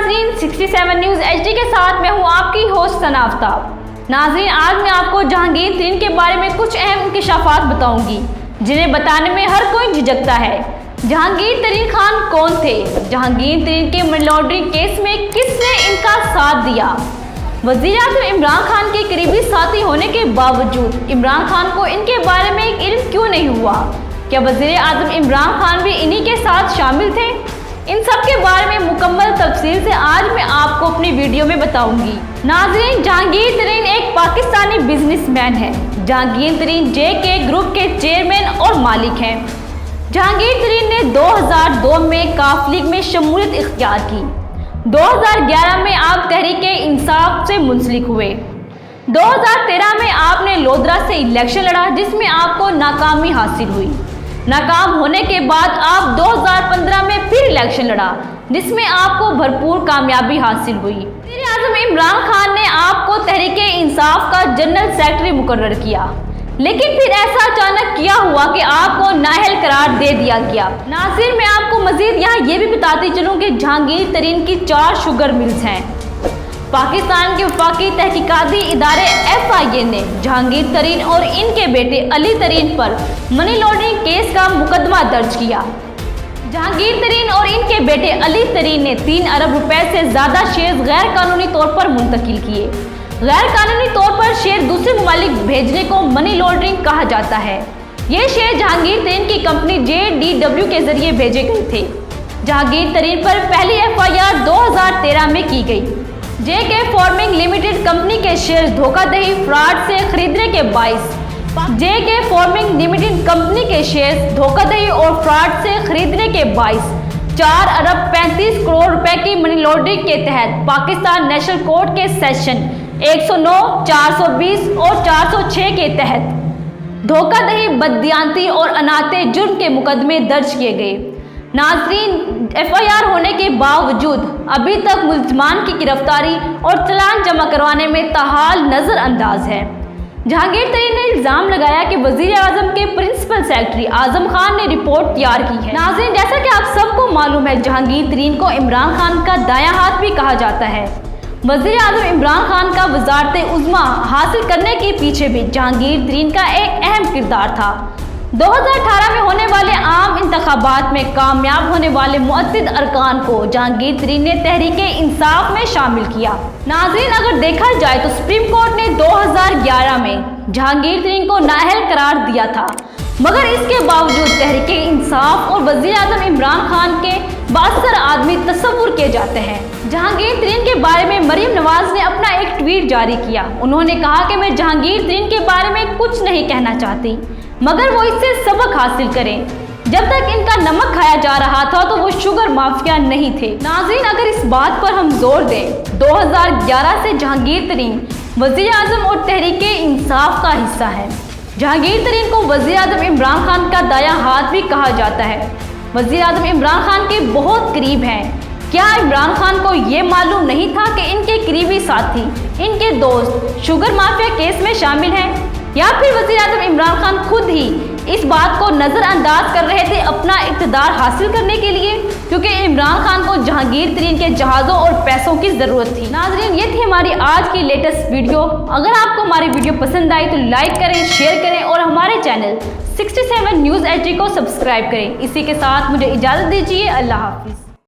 नाजरीन, 67 news HD के साथ मैं हूं आपकी होस्ट सना आफ्ताब। नाजरीन, आज मैं आपको जहांगीर तरीन के बारे में कुछ अहम इंकशाफात बताऊंगी जिन्हें बताने में हर कोई झिझकता है। जहांगीर तरीन खान कौन थे? जहांगीर तरीन के मनी लॉन्ड्रिंग केस में किसने इनका साथ दिया? वज़ीर-ए-आज़म इमरान खान के करीबी साथी होने के बावजूद इमरान खान को इनके बारे में एक इल्म क्यों नहीं हुआ? क्या वज़ीर-ए-आज़म इमरान खान भी इन्हीं के साथ शामिल थे? इन सब के बारे में मुकम्मल तफसील से आज मैं आपको अपनी वीडियो में बताऊंगी। नाज़रीन, जहांगीर तरीन एक पाकिस्तानी बिजनेसमैन है। जहांगीर तरीन JK ग्रुप के चेयरमैन और मालिक हैं। जहांगीर तरीन ने 2002 में काफ लीग में शमूलियत इख्तियार की। 2011 में आप तहरीके इंसाफ से मुंसलिक हुए। 2013 में आपने लोधरा से इलेक्शन लड़ा जिसमें आपको नाकामी हासिल हुई। नाकाम होने के बाद आप 2015 में फिर इलेक्शन लड़ा जिसमें आपको भरपूर कामयाबी हासिल हुई। वज़ीर-ए-आज़म इमरान खान ने आपको तहरीके इंसाफ का जनरल सेक्रेटरी मुकर्रर किया, लेकिन फिर ऐसा अचानक क्या हुआ कि आपको नाअहल करार दे दिया गया। नाज़रीन, मैं आपको मजीद यहाँ ये भी बताती चलूँ कि जहांगीर तरीन की 4 शुगर मिल्स हैं। पाकिस्तान के वफाकी तहकीकाती इदारे FIA ने जहांगीर तरीन और इनके बेटे अली तरीन पर मनी लॉन्ड्रिंग केस का मुकदमा दर्ज किया। जहांगीर तरीन और इनके बेटे अली तरीन ने 3 अरब रुपए से ज़्यादा शेयर गैर कानूनी तौर पर मुंतकिल किए। गैर कानूनी तौर पर शेयर दूसरे ममालिक भेजने को मनी लॉन्ड्रिंग कहा जाता है। ये शेयर जहांगीर तरीन की कंपनी JDW के जरिए भेजे गए थे। जहांगीर तरीन पर पहली FIR 2013 में की गई। JK फार्मिंग लिमिटेड कंपनी के शेयर धोखाधड़ी फ्रॉड से खरीदने के बाइस JK फार्मिंग लिमिटेड कंपनी के शेयर धोखाधड़ी और फ्रॉड से खरीदने के बाइस 4 अरब 35 करोड़ रुपए की मनी लॉन्ड्रिंग के तहत पाकिस्तान नेशनल कोर्ट के सेक्शन 109, 420 और 406 के तहत धोखाधड़ी, बददियानती और अनाते जुर्म के मुकदमे दर्ज किए गए। नाज़रीन, FIR होने के बावजूद अभी तक मुल्ज़मान की गिरफ्तारी और चालान जमा करवाने में ताहाल नज़रअंदाज है। जहांगीर तरीन ने इल्ज़ाम लगाया कि वज़ीर-ए-आज़म के प्रिंसिपल सेक्रेटरी आज़म खान ने रिपोर्ट तैयार की है। नाज़रीन, जैसा कि आप सबको मालूम है, जहांगीर तरीन को इमरान खान का दायां हाथ भी कहा जाता है। वज़ीर-ए-आज़म इमरान खान का वज़ारत उज़्मा हासिल करने के पीछे भी जहांगीर तरीन का एक अहम किरदार था। 2018 में होने वाले आम इंतखाबात में कामयाब होने वाले मुअत्तिद अरकान को जहांगीर तरीन ने तहरीके इंसाफ में शामिल किया। नाज़रीन, अगर देखा जाए तो सुप्रीम कोर्ट ने 2011 में जहांगीर तरीन को नाअहल करार दिया था, मगर इसके बावजूद तहरीके इंसाफ और वज़ीर-ए-आज़म इमरान खान के बासर आदमी तस्वुर किए जाते हैं। जहांगीर तरीन के बारे में मरीम नवाज ने अपना एक ट्वीट जारी किया। उन्होंने कहा कि मैं जहांगीर तरीन के बारे में कुछ नहीं कहना चाहती, मगर वो इससे सबक हासिल करें। जब तक इनका नमक खाया जा रहा था तो वो शुगर माफिया नहीं थे। नाज़रीन, अगर इस बात पर हम जोर दें, 2011 से जहांगीर तरीन वज़ीर-ए-आज़म और तहरीके इंसाफ का हिस्सा है। जहांगीर तरीन को वज़ीर-ए-आज़म इमरान खान का दायां हाथ भी कहा जाता है। वज़ीर-ए-आज़म इमरान खान के बहुत करीब हैं। क्या इमरान खान को ये मालूम नहीं था कि इनके करीबी साथी, इनके दोस्त शुगर माफिया केस में शामिल हैं? या फिर वज़ीर-ए-आज़म इमरान खान खुद ही इस बात को नज़रअंदाज कर रहे थे अपना इक़्तिदार हासिल करने के लिए, क्योंकि इमरान खान को जहांगीर तरीन के जहाज़ों और पैसों की ज़रूरत थी। नाज़रीन, ये थी हमारी आज की लेटेस्ट वीडियो। अगर आपको हमारी वीडियो पसंद आई तो लाइक करें, शेयर करें और हमारे चैनल 67 न्यूज़ HD को सब्सक्राइब करें। इसी के साथ मुझे इजाज़त दीजिए। अल्लाह हाफिज़।